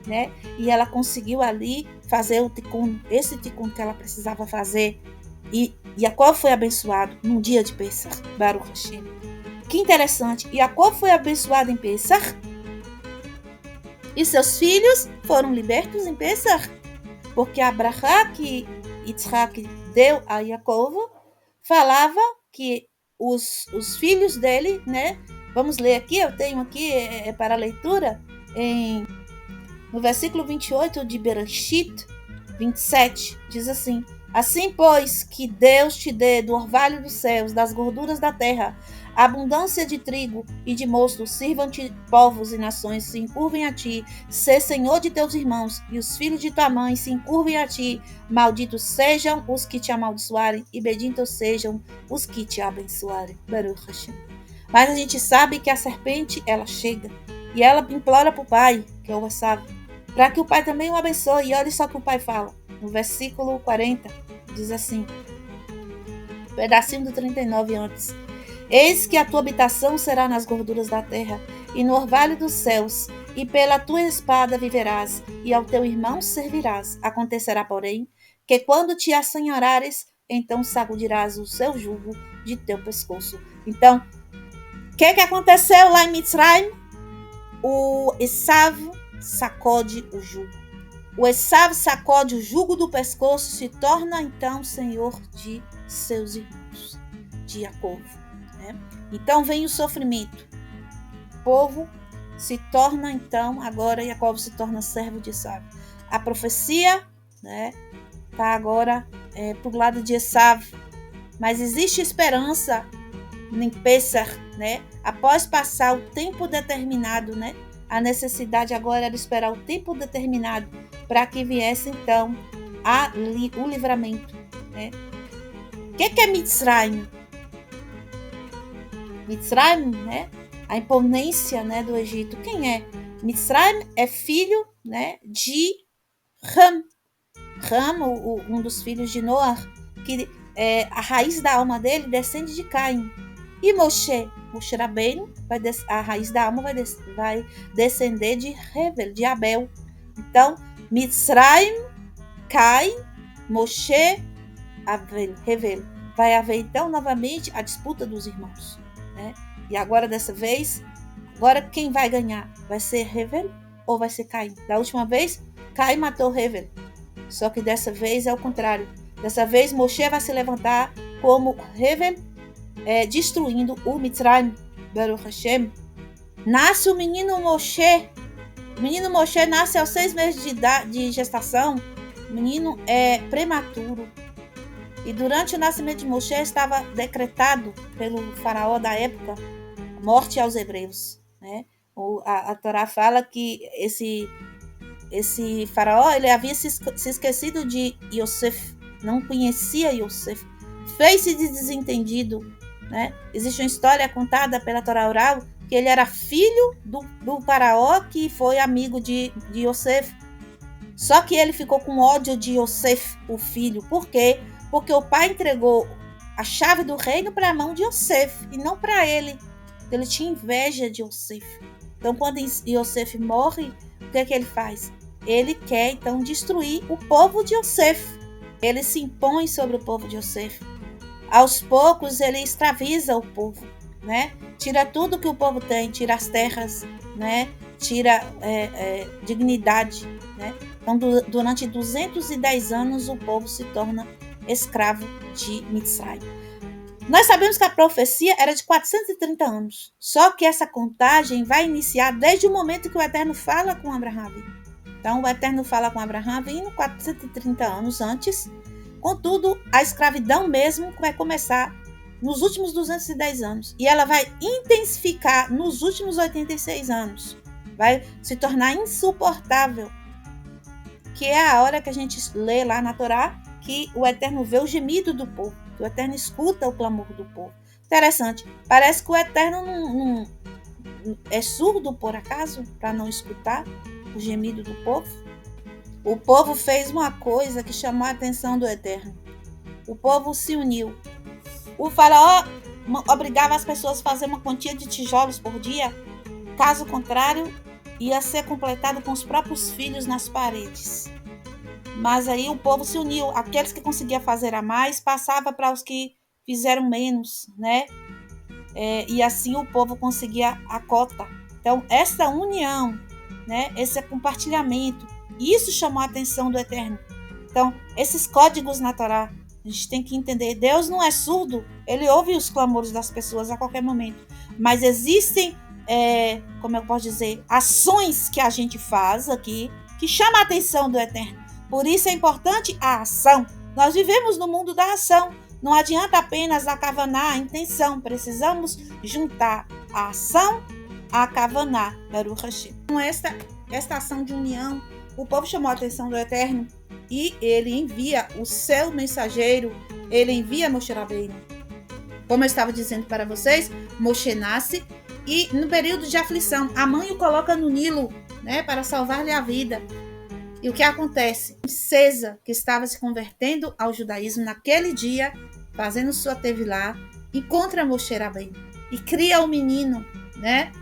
né? E ela conseguiu ali fazer o tikkun, esse tikkun que ela precisava fazer. E Jacob foi abençoado num dia de Pesach, Baruch Hashem. Que interessante, Jacob foi abençoado em Pesach e seus filhos foram libertos em Pesach, porque a brachá que Yitzhak deu a Jacob falava que os filhos dele, né? Vamos ler aqui, eu tenho aqui para a leitura, no versículo 28 de Bereshit 27, diz assim, assim, pois, que Deus te dê do orvalho dos céus, das gorduras da terra, a abundância de trigo e de mosto, sirvam-te povos e nações, se encurvem a ti, sê senhor de teus irmãos, e os filhos de tua mãe se encurvem a ti, malditos sejam os que te amaldiçoarem, e benditos sejam os que te abençoarem. Baruch Hashem. Mas a gente sabe que a serpente, ela chega, e ela implora para o pai, que é o Esav, para que o pai também o abençoe. E olha só o que o pai fala, no versículo 40, diz assim, pedacinho do 39 antes, eis que a tua habitação será nas gorduras da terra, e no orvalho dos céus, e pela tua espada viverás, e ao teu irmão servirás. Acontecerá, porém, que quando te assenhorares, então sacudirás o seu jugo de teu pescoço. Então, o que aconteceu lá em Mitzrayim? O Esav sacode o jugo. O Esav sacode o jugo do pescoço, se torna então senhor de seus irmãos, de Jacob. Né? Então vem o sofrimento. O povo se torna então, agora Jacob se torna servo de Esav. A profecia, né, está agora para o lado de Esav, mas existe esperança em Pesach, né? Após passar o tempo determinado, né? A necessidade agora era esperar o tempo determinado para que viesse então o livramento, né? O que é Mitzrayim? Mitzrayim, né? A imponência, né, do Egito. Quem é? Mitzrayim é filho, né, de Ram, um dos filhos de Noah, que a raiz da alma dele descende de Caim. E Moshe Rabbeinu, a raiz da alma vai descender de Hevel, de Abel. Então, Mitzrayim, Caim, Moshe, Hevel. Vai haver então novamente a disputa dos irmãos, né? E agora dessa vez, quem vai ganhar? Vai ser Hevel ou vai ser Caim? Da última vez, Caim matou Hevel. Só que dessa vez é o contrário. Dessa vez, Moshe vai se levantar como Hevel, destruindo o Mitzrayim. Baruch Hashem. Nasce o menino Moshe. O menino Moshe nasce aos 6 meses de gestação. O menino é prematuro. E durante o nascimento de Moshe estava decretado pelo faraó da época morte aos hebreus, né? A Torá fala que esse faraó ele havia se esquecido de Yosef, não conhecia Yosef, fez-se de desentendido, né? Existe uma história contada pela Torá oral que ele era filho do faraó que foi amigo de Yosef. Só que ele ficou com ódio de Yosef, o filho. Por quê? Porque o pai entregou a chave do reino para a mão de Yosef e não para ele. Ele tinha inveja de Yosef. Então, quando Yosef morre, o que ele faz? Ele quer, então, destruir o povo de Yosef. Ele se impõe sobre o povo de Yosef. Aos poucos, ele escraviza o povo, né? Tira tudo que o povo tem, tira as terras, né? Tira dignidade, né? Então, durante 210 anos, o povo se torna escravo de Mitzrayim. Nós sabemos que a profecia era de 430 anos. Só que essa contagem vai iniciar desde o momento que o Eterno fala com Abraão. Então, o Eterno fala com Abraão vindo 430 anos antes. Contudo, a escravidão mesmo vai começar nos últimos 210 anos. E ela vai intensificar nos últimos 86 anos. Vai se tornar insuportável. Que é a hora que a gente lê lá na Torá que o Eterno vê o gemido do povo, que o Eterno escuta o clamor do povo. Interessante, parece que o Eterno não é surdo por acaso, para não escutar o gemido do povo. O povo fez uma coisa que chamou a atenção do Eterno. O povo se uniu. O faraó obrigava as pessoas a fazer uma quantia de tijolos por dia, caso contrário, ia ser completado com os próprios filhos nas paredes. Mas aí o povo se uniu. Aqueles que conseguiam fazer a mais, passava para os que fizeram menos, né? E assim o povo conseguia a cota. Então, essa união, né? Esse compartilhamento, isso chamou a atenção do Eterno. Então, esses códigos na Torá, a gente tem que entender. Deus não é surdo, ele ouve os clamores das pessoas a qualquer momento. Mas existem, como eu posso dizer, ações que a gente faz aqui que chamam a atenção do Eterno. Por isso é importante a ação. Nós vivemos no mundo da ação. Não adianta apenas a kavaná, a intenção. Precisamos juntar a ação à kavaná. Baruch Hashem. Com esta ação de união, o povo chamou a atenção do Eterno e ele envia o seu mensageiro, ele envia Moshe Rabbeinu. Como eu estava dizendo para vocês, Moshe nasce e no período de aflição, a mãe o coloca no Nilo, né, para salvar-lhe a vida. E o que acontece? A princesa que estava se convertendo ao judaísmo naquele dia, fazendo sua tevilá, encontra Moshe Rabbeinu e cria o menino, né?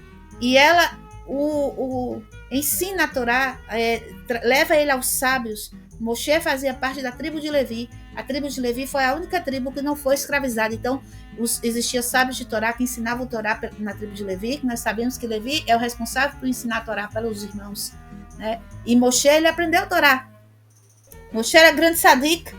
E ela o ensina a Torá, leva ele aos sábios. Moshe fazia parte da tribo de Levi. A tribo de Levi foi a única tribo que não foi escravizada. Então, existiam sábios de Torá que ensinavam o Torá na tribo de Levi. Nós sabemos que Levi é o responsável por ensinar a Torá para os irmãos, né? E Moshe, ele aprendeu a Torá. Moshe era grande sadik.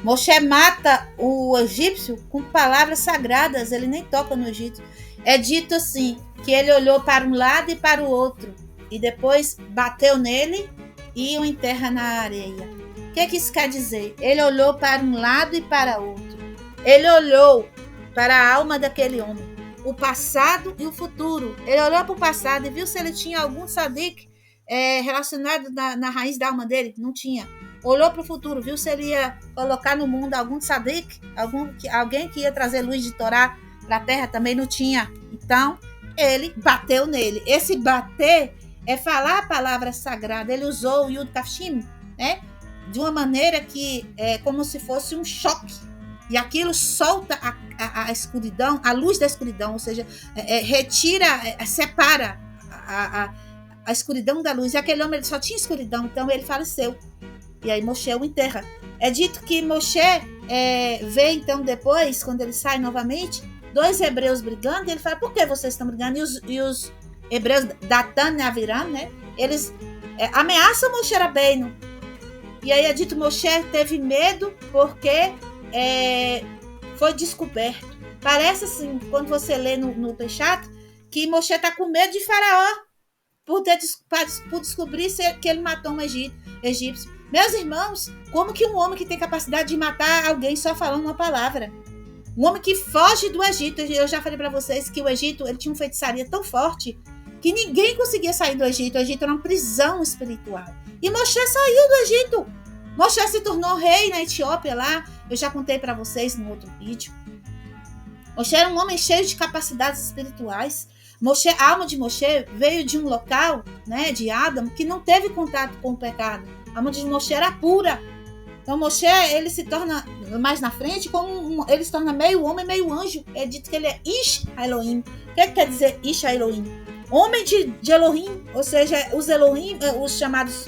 Moshe mata o egípcio com palavras sagradas. Ele nem toca no egípcio. É dito assim, que ele olhou para um lado e para o outro. E depois bateu nele e o enterra na areia. O que isso quer dizer? Ele olhou para um lado e para outro. Ele olhou para a alma daquele homem. O passado e o futuro. Ele olhou para o passado e viu se ele tinha algum sadik relacionado na raiz da alma dele. Não tinha. Olhou para o futuro, viu se ele ia colocar no mundo algum sadik, alguém que ia trazer luz de Torá para a terra, também não tinha. Então, ele bateu nele. Esse bater é falar a palavra sagrada. Ele usou o Yud Kafshim, né? De uma maneira que é como se fosse um choque. E aquilo solta a escuridão, a luz da escuridão, ou seja, retira, separa a escuridão da luz. E aquele homem ele só tinha escuridão, então ele faleceu. E aí Moshe o enterra. É dito que Moshe vê então depois, quando ele sai novamente, 2 hebreus brigando, e ele fala, por que vocês estão brigando? E os hebreus, Datan e Aviram, né? Eles ameaçam Moshe Rabbeinu. E aí é dito Moshe teve medo porque foi descoberto. Parece assim, quando você lê no Peshat, que Moshe está com medo de Faraó por descobrir que ele matou um egípcio. Meus irmãos, como que um homem que tem capacidade de matar alguém só falando uma palavra? Um homem que foge do Egito. Eu já falei para vocês que o Egito ele tinha uma feitiçaria tão forte que ninguém conseguia sair do Egito. O Egito era uma prisão espiritual. E Moshe saiu do Egito. Moshe se tornou rei na Etiópia lá. Eu já contei para vocês no outro vídeo. Moshe era um homem cheio de capacidades espirituais. A alma de Moshe veio de um local, né, de Adão, que não teve contato com o pecado. A alma de Moshe era pura. Então Moshe, ele se torna, mais na frente, ele se torna meio homem, meio anjo. É dito que ele é Ish Elohim. O que quer dizer Ish Elohim? Homem de Elohim, ou seja, os Elohim, os chamados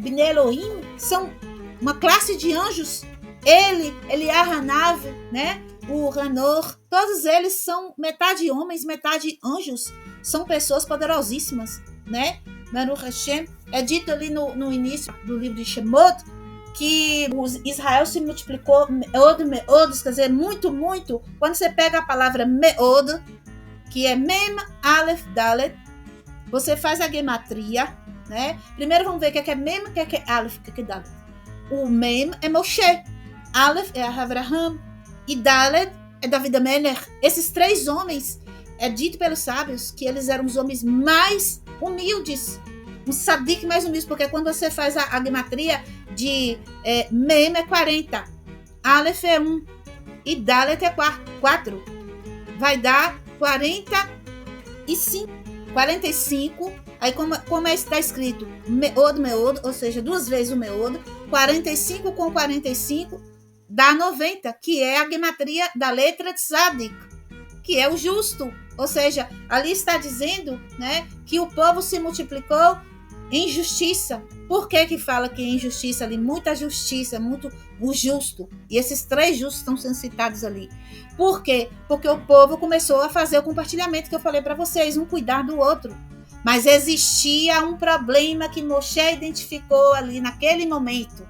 Bnei Elohim, são uma classe de anjos. Ele Hanav, né? O Hanor, todos eles são metade homens, metade anjos. São pessoas poderosíssimas, né? Baruch Hashem. É dito ali no início do livro de Shemot que Israel se multiplicou meod, quer dizer, muito, muito. Quando você pega a palavra meod, que é mem, aleph, dalet, você faz a gematria, né? Primeiro vamos ver o que é mem, o que é aleph, o que é dalet. O mem é Moshe, aleph é Avraham, e Dalet é David Amelech. Esses 3 homens, é dito pelos sábios que eles eram os homens mais humildes, um sadik mais humilde, porque quando você faz a gematria de Mem é 40, Aleph é 1 e Dalet é 4, vai dar 45. Aí como está escrito meod, ou seja, 2 vezes o meod, 45 com 45 dá 90, que é a gematria da letra Tzadik, que é o justo. Ou seja, ali está dizendo, né, que o povo se multiplicou em justiça. Por que fala que é injustiça ali? Muita justiça, muito o justo. E esses 3 justos estão sendo citados ali. Por quê? Porque o povo começou a fazer o compartilhamento que eu falei para vocês, um cuidar do outro. Mas existia um problema que Moshe identificou ali naquele momento.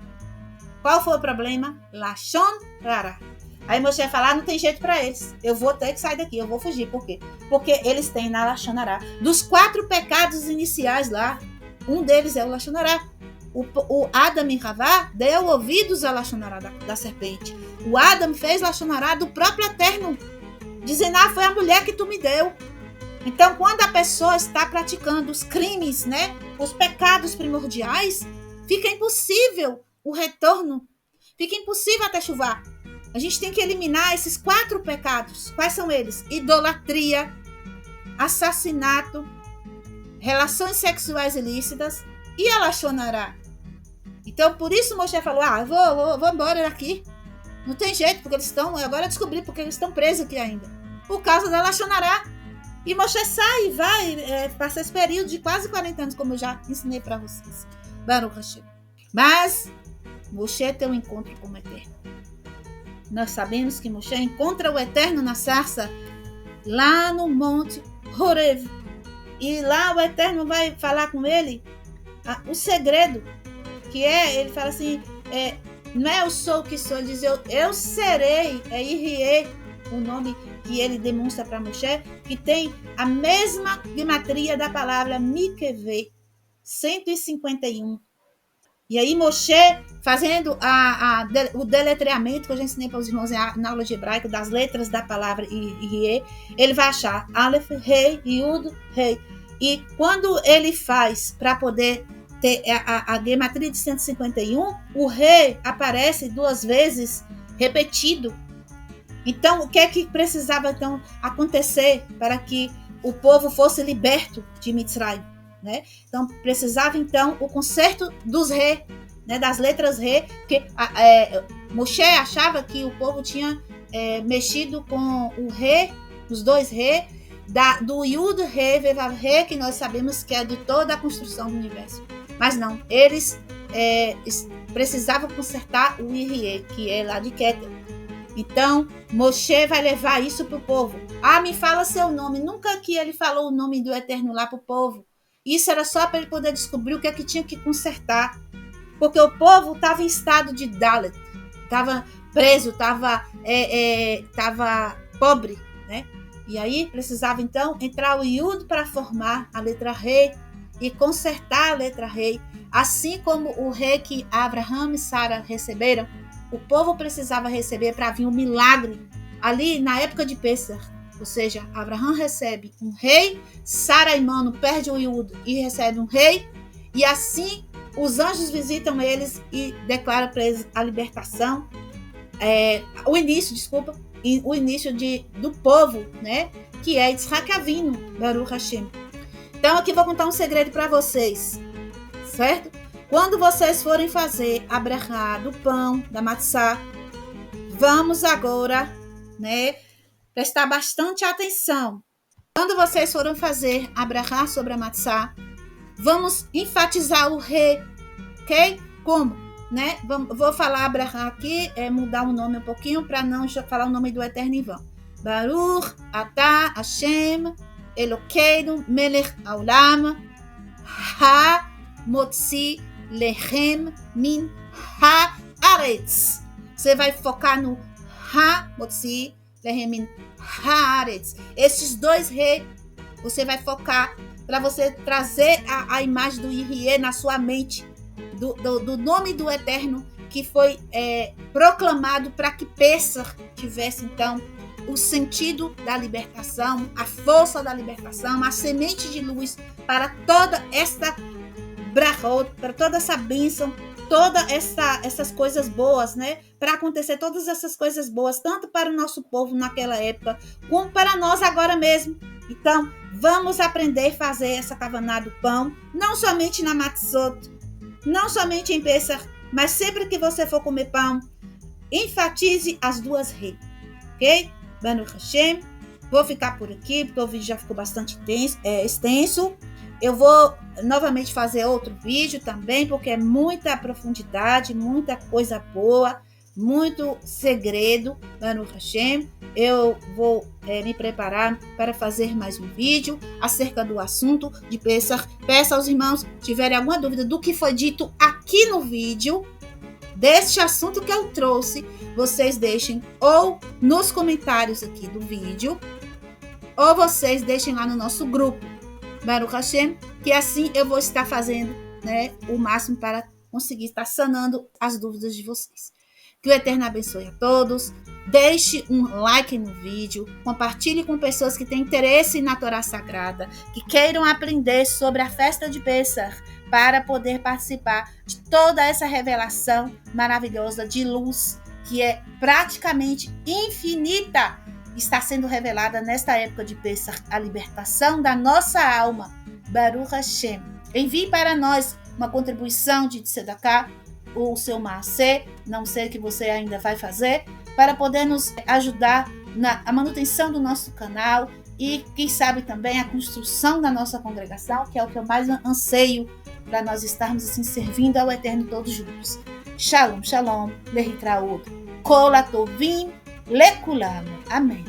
Qual foi o problema? Lashon Rara. Aí Moshe fala, não tem jeito para eles. Eu vou ter que sair daqui, eu vou fugir. Por quê? Porque eles têm na Lashon Rara. Dos 4 pecados iniciais lá, um deles é o Lashon Rara. O Adam e Havá deu ouvidos à Lashon Rara da serpente. O Adam fez Lashon Rara do próprio Eterno, dizendo, foi a mulher que tu me deu. Então, quando a pessoa está praticando os crimes, né, os pecados primordiais, fica impossível o retorno, fica impossível até chuvar. A gente tem que eliminar esses 4 pecados. Quais são eles? Idolatria, assassinato, relações sexuais ilícitas e a Lashon Hara. Então, por isso Moshe falou, vou embora daqui. Não tem jeito, porque eles estão, agora eu descobri porque eles estão presos aqui ainda. Por causa da Lashon Hara. E Moshe sai e vai passar esse período de quase 40 anos, como eu já ensinei para vocês. Baruch Hashem. Mas Moshe tem um encontro com o Eterno. Nós sabemos que Moshe encontra o Eterno na sarça, lá no Monte Horeb. E lá o Eterno vai falar com ele o segredo, que ele fala assim, não é eu sou o que sou, ele diz eu serei, é Irie, o nome que ele demonstra para Moshe, que tem a mesma gematria da palavra Mikveh, 151. E aí Moshe, fazendo o deletreamento, que eu já ensinei para os irmãos na aula de hebraico, das letras da palavra Irie, ele vai achar Aleph, Rei, Yud, Rei. E quando ele faz para poder ter a gematria de 151, o Rei aparece 2 vezes repetido. Então, o que é que precisava então acontecer para que o povo fosse liberto de Mitzrayim? Né? Então, precisava então o conserto dos reis, né, das letras Re, porque Moshe achava que o povo tinha mexido com o Re, os dois Re, do Yud Re, Vevav Re, que nós sabemos que é de toda a construção do universo. Mas não, eles precisavam consertar o Irie, que é lá de Keter. Então, Moshe vai levar isso para o povo. Me fala seu nome. Nunca que ele falou o nome do Eterno lá para o povo. Isso era só para ele poder descobrir o que é que tinha que consertar. Porque o povo estava em estado de Dalet. Estava preso, estava pobre, né? E aí precisava, então, entrar o Yud para formar a letra Rei e consertar a letra Rei. Assim como o rei que Abraham e Sara receberam, o povo precisava receber para vir um milagre ali na época de Pêssar. Ou seja, Abraham recebe um rei, Sara e Mano perde o Yud e recebe um rei, e assim os anjos visitam eles e declaram para eles a libertação, o início do povo, né? Que é Yitzhak Avinu, Baruch Hashem. Então aqui vou contar um segredo para vocês, certo? Quando vocês forem fazer a brachá do pão, da matzá, vamos agora, né, prestar bastante atenção. Quando vocês forem fazer a brachá sobre a matzá, vamos enfatizar o re, ok? Como? Né? Vou falar a brachá aqui, mudar o nome um pouquinho para não falar o nome do Eterno em vão. Baruch atah Hashem Elokeinu melech haolam ha-motzi lechem min haaretz. Você vai focar no ha-motzi lechem min haaretz. Esses dois re, você vai focar para você trazer a imagem do Irie na sua mente, do nome do Eterno que foi proclamado para que Pêssar tivesse, então, o sentido da libertação, a força da libertação, a semente de luz para toda esta brachot, para toda essa bênção, todas essas coisas boas, né? Para acontecer todas essas coisas boas, tanto para o nosso povo naquela época, como para nós agora mesmo. Então, vamos aprender a fazer essa kavaná do pão, não somente na Matzot, não somente em Pêssar, mas sempre que você for comer pão, enfatize as duas reis, ok? Baruch Hashem. Vou ficar por aqui, porque o vídeo já ficou bastante extenso. Eu vou novamente fazer outro vídeo também, porque é muita profundidade, muita coisa boa, muito segredo, Baruch Hashem. Eu vou me preparar para fazer mais um vídeo acerca do assunto de Pêssar. Peço aos irmãos, se tiverem alguma dúvida do que foi dito aqui no vídeo, deste assunto que eu trouxe, vocês deixem ou nos comentários aqui do vídeo, ou vocês deixem lá no nosso grupo, Baruch Hashem, que assim eu vou estar fazendo, né, o máximo para conseguir estar sanando as dúvidas de vocês. Que o Eterno abençoe a todos. Deixe um like no vídeo, compartilhe com pessoas que têm interesse na Torá Sagrada, que queiram aprender sobre a festa de Pêssar, para poder participar de toda essa revelação maravilhosa de luz, que é praticamente infinita, está sendo revelada nesta época de Pêssar, a libertação da nossa alma. Baruch Hashem. Envie para nós uma contribuição de tzedakah, o seu maaseh, não sei o que você ainda vai fazer, para poder nos ajudar na manutenção do nosso canal e, quem sabe, também a construção da nossa congregação, que é o que eu mais anseio, para nós estarmos assim servindo ao Eterno todos juntos. Shalom, shalom, lehitraot, kol hatovim lekulam. Amém.